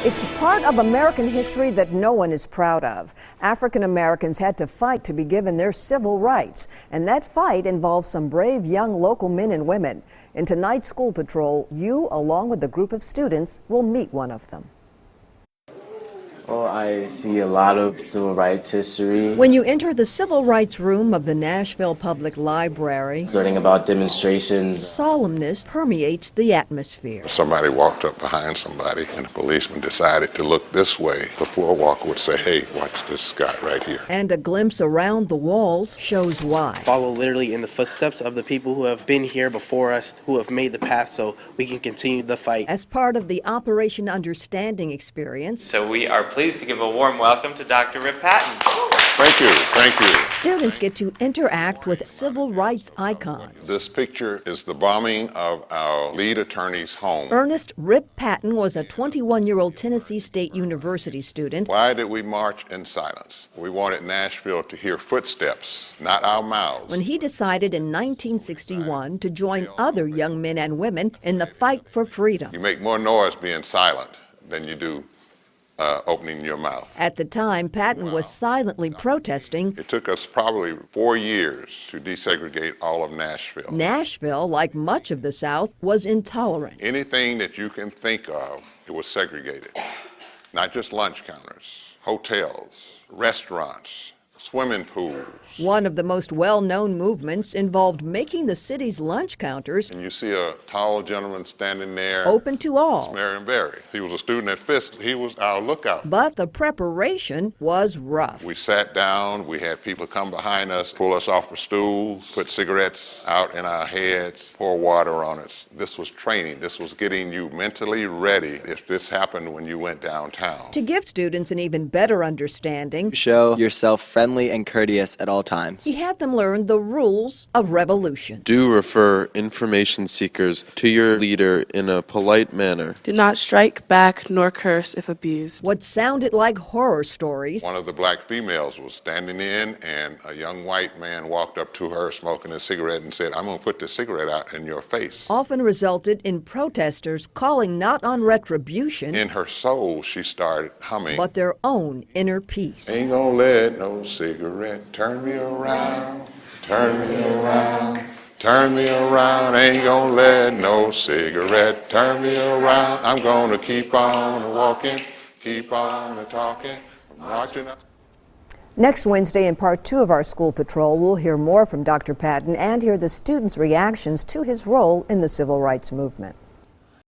It's part of American history that no one is proud of. African Americans had to fight to be given their civil rights, and that fight involves some brave young local men and women. In tonight's School Patrol, you, along with a group of students, will meet one of them. Well, I see a lot of civil rights history. When you enter the Civil Rights Room of the Nashville Public Library, learning about demonstrations, solemnness permeates the atmosphere. Somebody walked up behind somebody and the policeman decided to look this way. The floor walker would say, "Hey, watch this guy right here." And a glimpse around the walls shows why. Follow literally in the footsteps of the people who have been here before us, who have made the path so we can continue the fight. As part of the Operation Understanding experience, So we are pleased to give a warm welcome to Dr. Rip Patton. Thank you, thank you. students get to interact with civil rights icons. This picture is the bombing of our lead attorney's home. Ernest Rip Patton was a 21-year-old Tennessee State University student. Why did we march in silence? We wanted Nashville to hear footsteps, not our mouths. When he decided in 1961 to join other young men and women in the fight for freedom. You make more noise being silent than you do opening your mouth. At the time, Patton was silently protesting. It took us probably 4 years to desegregate all of Nashville. Nashville, like much of the South, was intolerant. Anything that you can think of, it was segregated. Not just lunch counters, hotels, restaurants, swimming pools. One of the most well-known movements involved making the city's lunch counters And you see a tall gentleman standing there. open to all. Marion Barry. He was a student at Fisk. He was our lookout. But the preparation was rough. We sat down. We had people come behind us, pull us off of stools, put cigarettes out in our heads, pour water on us. This was training. This was getting you mentally ready if this happened when you went downtown. To give students an even better understanding, Show yourself friendly and courteous at all times. he had them learn the rules of revolution. Do refer information seekers to your leader in a polite manner. Do not strike back nor curse if abused. What sounded like horror stories One of the black females was standing in, and a young white man walked up to her smoking a cigarette and said, "I'm going to put this cigarette out in your face." often resulted in protesters calling not on retribution, In her soul, she started humming. but their own inner peace. Ain't gonna let no cigarette turn me around, turn me around, turn me around. Ain't gonna let no cigarette turn me around. I'm gonna keep on walking, keep on talking, marching up. Next Wednesday, in part 2 of our School Patrol, we'll hear more from Dr. Patton and hear the students' reactions to his role in the civil rights movement.